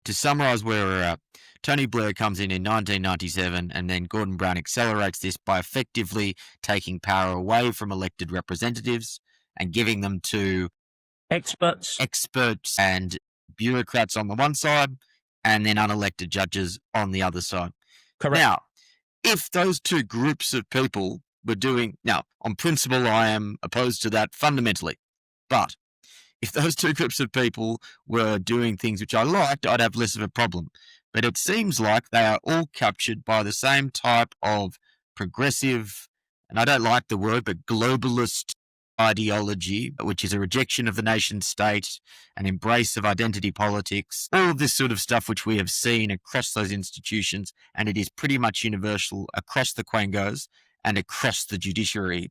To summarise where we're at, Tony Blair comes in 1997, and then Gordon Brown accelerates this by effectively taking power away from elected representatives and giving them to experts and bureaucrats on the one side, and then unelected judges on the other side. Correct. Now, if those two groups of people were doing... Now, on principle, I am opposed to that fundamentally. But if those two groups of people were doing things which I liked, I'd have less of a problem. But it seems like they are all captured by the same type of progressive, and I don't like the word, but globalist ideology, which is a rejection of the nation state, an embrace of identity politics, all of this sort of stuff which we have seen across those institutions, and it is pretty much universal across the quangos and across the judiciary.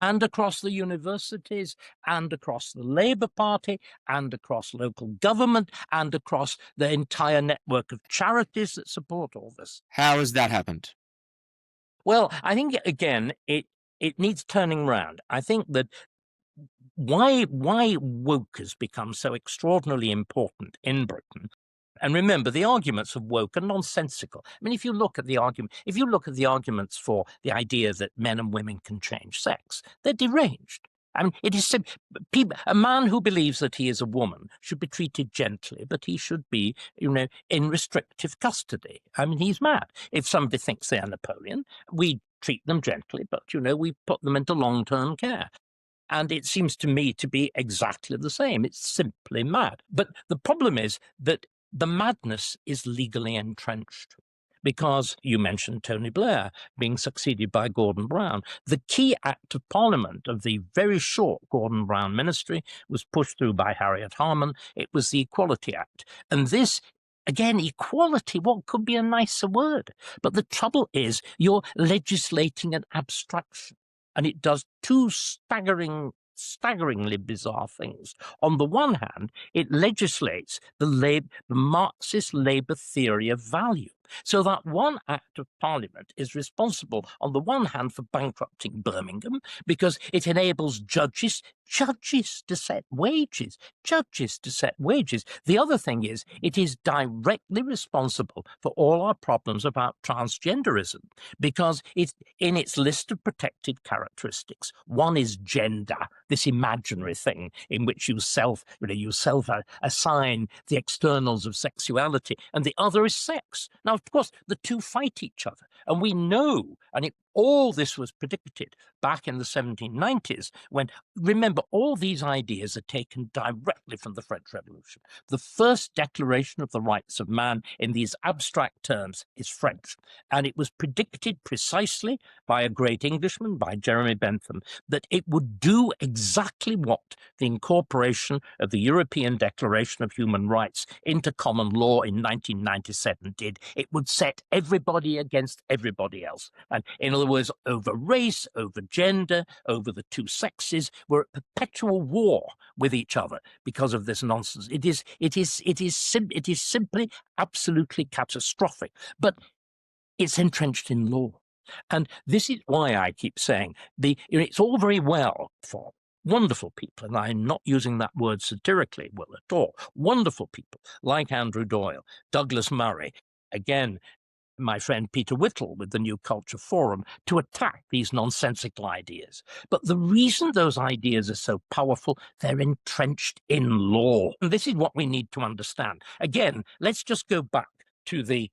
And across the universities, and across the Labour Party, and across local government, and across the entire network of charities that support all this. How has that happened? Well, I think, again, it needs turning round. I think that why woke has become so extraordinarily important in Britain. And remember, the arguments of woke are nonsensical. I mean, if you look at the arguments for the idea that men and women can change sex, they're deranged. I mean, it is a man who believes that he is a woman should be treated gently, but he should be, in restrictive custody. I mean, he's mad. If somebody thinks they are Napoleon, we treat them gently, but, we put them into long-term care. And it seems to me to be exactly the same. It's simply mad. But the problem is that the madness is legally entrenched. Because you mentioned Tony Blair being succeeded by Gordon Brown. The key act of Parliament of the very short Gordon Brown ministry was pushed through by Harriet Harman. It was the Equality Act. And this, again, equality, what could be a nicer word? But the trouble is you're legislating an abstraction. And it does two staggeringly bizarre things. On the one hand, it legislates the Marxist labour theory of value. So that one act of Parliament is responsible, on the one hand, for bankrupting Birmingham, because it enables judges to set wages. The other thing is, it is directly responsible for all our problems about transgenderism, because it's in its list of protected characteristics. One is gender, this imaginary thing in which you self-assign the externals of sexuality, and the other is sex. Now, of course, the two fight each other, and we know, and all this was predicted back in the 1790s when, remember, all these ideas are taken directly from the French Revolution. The first declaration of the rights of man in these abstract terms is French, and it was predicted precisely by a great Englishman, by Jeremy Bentham, that it would do exactly what the incorporation of the European Declaration of Human Rights into common law in 1997 did. It would set everybody against everybody else. And in other words, over race, over gender, over the two sexes, we're at perpetual war with each other because of this nonsense. It is simply absolutely catastrophic. But it's entrenched in law. And this is why I keep saying it's all very well for wonderful people, and I'm not using that word satirically well at all, wonderful people like Andrew Doyle, Douglas Murray, again, my friend Peter Whittle with the New Culture Forum, to attack these nonsensical ideas. But the reason those ideas are so powerful, they're entrenched in law. And this is what we need to understand. Again, let's just go back to the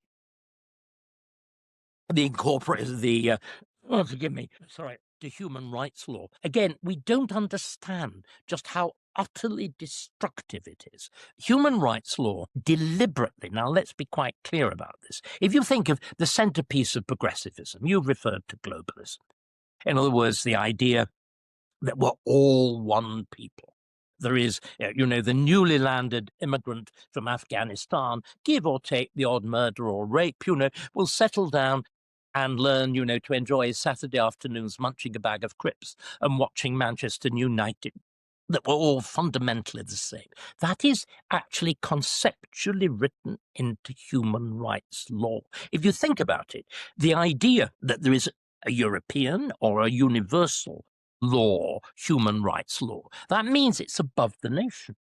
human rights law. Again, we don't understand just how utterly destructive it is. Human rights law deliberately, now let's be quite clear about this. If you think of the centerpiece of progressivism, you referred to globalism. In other words, the idea that we're all one people. There is, the newly landed immigrant from Afghanistan, give or take the odd murder or rape, will settle down and learn, to enjoy his Saturday afternoons munching a bag of crisps and watching Manchester United, that we're all fundamentally the same. That is actually conceptually written into human rights law. If you think about it, the idea that there is a European or a universal law, human rights law, that means it's above the nation.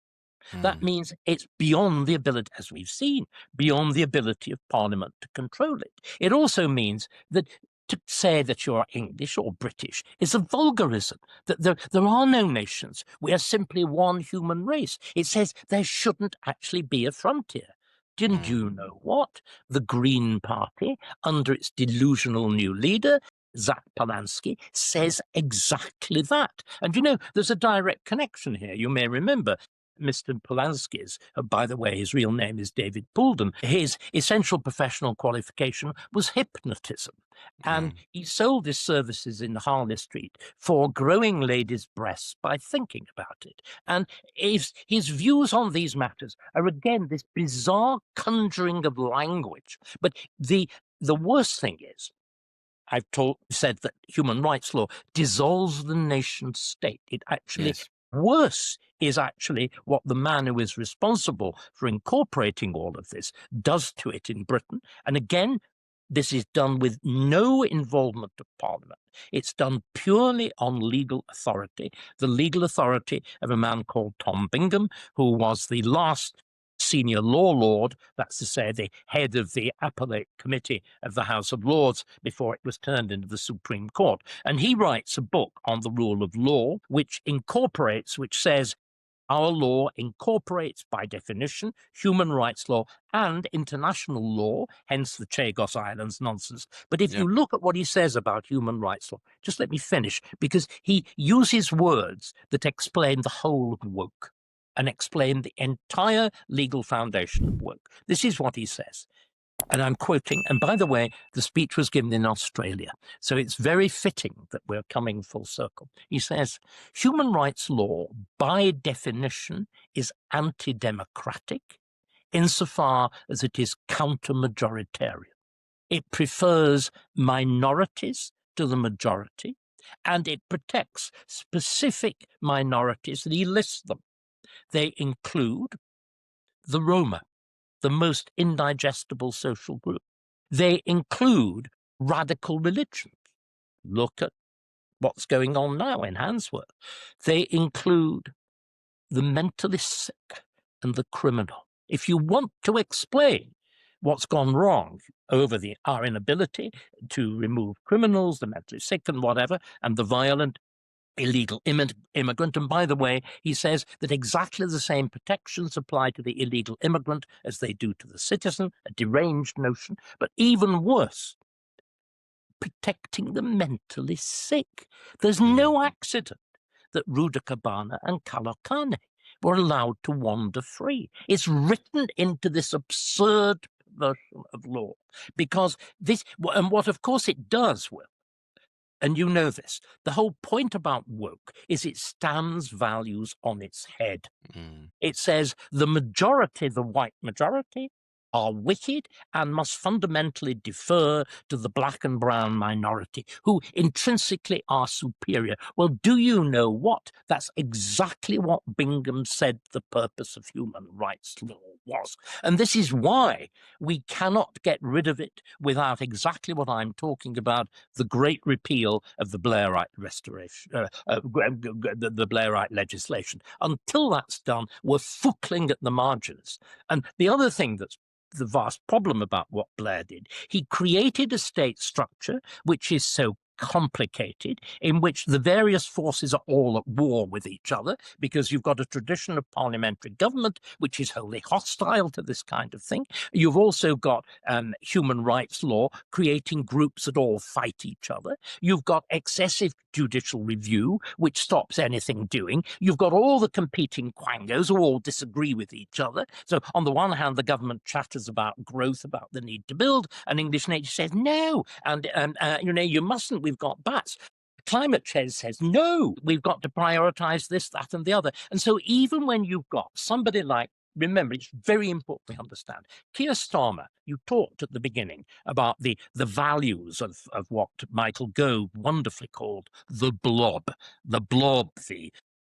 That means it's beyond the ability, as we've seen, beyond the ability of Parliament to control it. It also means that to say that you're English or British is a vulgarism, that there are no nations. We are simply one human race. It says there shouldn't actually be a frontier. Didn't you know what? The Green Party, under its delusional new leader, Zach Polanski, says exactly that. And you know, there's a direct connection here. You may remember Mr. Polanski's, by the way, his real name is David Poulden. His essential professional qualification was hypnotism. And he sold his services in Harley Street for growing ladies' breasts by thinking about it. And his views on these matters are, again, this bizarre conjuring of language. But the worst thing is, I've said that human rights law dissolves the nation state. It actually, worse is actually what the man who is responsible for incorporating all of this does to it in Britain. And again, this is done with no involvement of Parliament. It's done purely on legal authority, the legal authority of a man called Tom Bingham, who was the last senior law lord, that's to say the head of the appellate committee of the House of Lords before it was turned into the Supreme Court. And he writes a book on the rule of law, which says our law incorporates, by definition, human rights law and international law, hence the Chagos Islands nonsense. But if you look at what he says about human rights law, just let me finish, because he uses words that explain the whole of woke and explain the entire legal foundation of woke. This is what he says. And I'm quoting, and by the way, the speech was given in Australia, so it's very fitting that we're coming full circle. He says, human rights law, by definition, is anti-democratic insofar as it is counter-majoritarian. It prefers minorities to the majority, and it protects specific minorities, and he lists them. They include the Roma, the most indigestible social group. They include radical religions. Look at what's going on now in Handsworth. They include the mentally sick and the criminal. If you want to explain what's gone wrong over our inability to remove criminals, the mentally sick and whatever, and the violent illegal immigrant. And by the way, he says that exactly the same protections apply to the illegal immigrant as they do to the citizen, a deranged notion, but even worse, protecting the mentally sick. There's no accident that Ruda Cabana and Kalokane were allowed to wander free. It's written into this absurd version of law, because this, and what of course it does, Will, and you know this, the whole point about woke is it stands values on its head. It says the majority, the white majority, are wicked and must fundamentally defer to the black and brown minority, who intrinsically are superior. Well, do you know what? That's exactly what Bingham said the purpose of human rights law was. And this is why we cannot get rid of it without exactly what I'm talking about, the great repeal of the Blairite restoration, the Blairite legislation. Until that's done, we're footling at the margins. And the other thing that's the vast problem about what Blair did, he created a state structure which is so complicated, in which the various forces are all at war with each other, because you've got a tradition of parliamentary government which is wholly hostile to this kind of thing. You've also got human rights law creating groups that all fight each other. You've got excessive judicial review which stops anything doing. You've got all the competing quangos who all disagree with each other. So on the one hand, the government chatters about growth, about the need to build, and English nature says no, and you mustn't. We've got bats. Climate change says, no, we've got to prioritize this, that, and the other. And so even when you've got somebody like, remember, it's very important to understand, Keir Starmer, you talked at the beginning about the values of what Michael Gove wonderfully called the blob,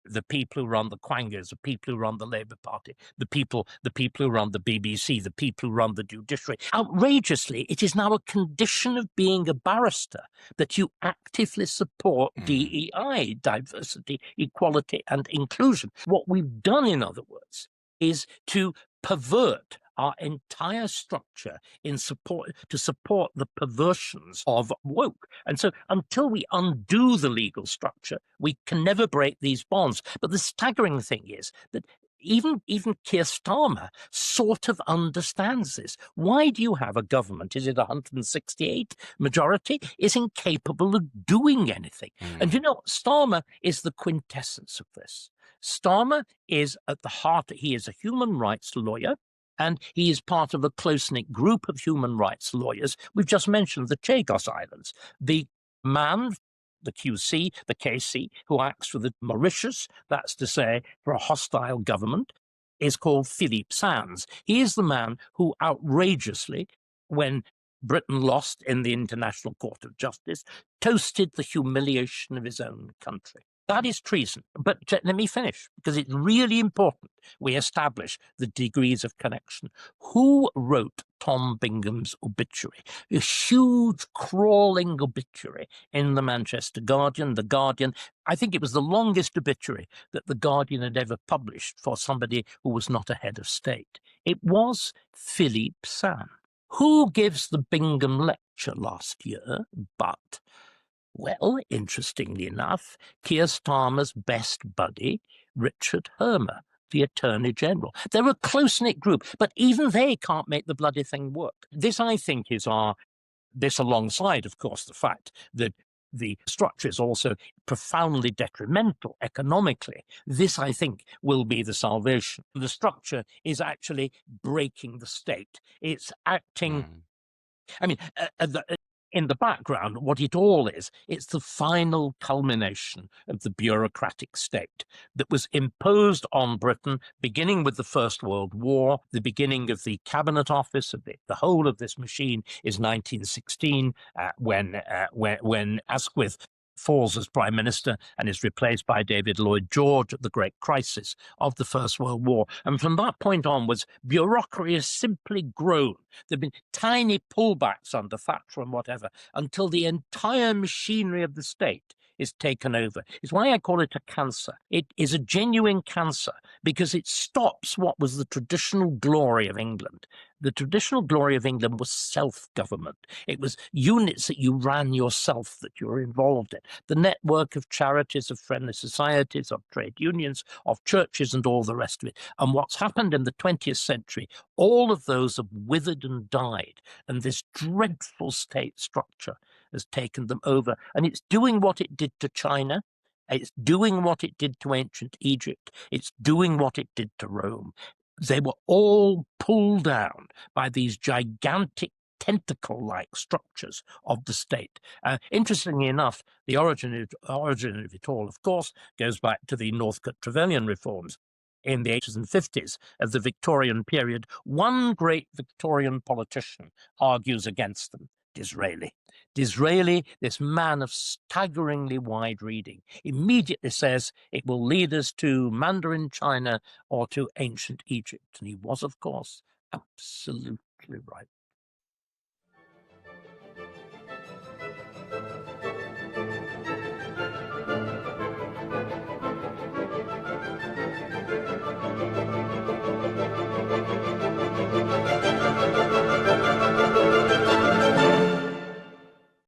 the people who run the Quangos, the people who run the Labour Party, the people who run the BBC, the people who run the judiciary. Outrageously, it is now a condition of being a barrister that you actively support DEI, diversity, equality, and inclusion. What we've done, in other words, is to pervert our entire structure to support the perversions of woke. And so until we undo the legal structure, we can never break these bonds. But the staggering thing is that even Keir Starmer sort of understands this. Why do you have a government, is it 168 majority, is incapable of doing anything? And Starmer is the quintessence of this. Starmer is at the heart, he is a human rights lawyer, and he is part of a close-knit group of human rights lawyers. We've just mentioned the Chagos Islands. The man, the QC, the KC, who acts for the Mauritius, that's to say, for a hostile government, is called Philippe Sands. He is the man who outrageously, when Britain lost in the International Court of Justice, toasted the humiliation of his own country. That is treason. But let me finish, because it's really important we establish the degrees of connection. Who wrote Tom Bingham's obituary? A huge, crawling obituary in the Manchester Guardian. The Guardian, I think it was the longest obituary that the Guardian had ever published for somebody who was not a head of state. It was Philippe Sands. Who gives the Bingham lecture last year but... well, interestingly enough, Keir Starmer's best buddy, Richard Hermer, the Attorney General. They're a close-knit group, but even they can't make the bloody thing work. This, I think, is this alongside, of course, the fact that the structure is also profoundly detrimental economically. This, I think, will be the salvation. The structure is actually breaking the state. It's acting... I mean, in the background, what it all is, it's the final culmination of the bureaucratic state that was imposed on Britain, beginning with the First World War. The beginning of the Cabinet Office, of the whole of this machine, is 1916, when Asquith falls as Prime Minister and is replaced by David Lloyd George at the great crisis of the First World War. And from that point onwards, bureaucracy has simply grown. There have been tiny pullbacks under Thatcher and whatever, until the entire machinery of the state is taken over. It's why I call it a cancer. It is a genuine cancer because it stops what was the traditional glory of England. The traditional glory of England was self-government. It was units that you ran yourself, that you were involved in. The network of charities, of friendly societies, of trade unions, of churches, and all the rest of it. And what's happened in the 20th century, all of those have withered and died. And this dreadful state structure has taken them over. And it's doing what it did to China. It's doing what it did to ancient Egypt. It's doing what it did to Rome. They were all pulled down by these gigantic tentacle-like structures of the state. Interestingly enough, the origin of it all, of course, goes back to the Northcote-Trevelyan reforms in the 80s and 50s of the Victorian period. One great Victorian politician argues against them, Disraeli. Disraeli, this man of staggeringly wide reading, immediately says it will lead us to Mandarin China or to ancient Egypt. And he was, of course, absolutely right.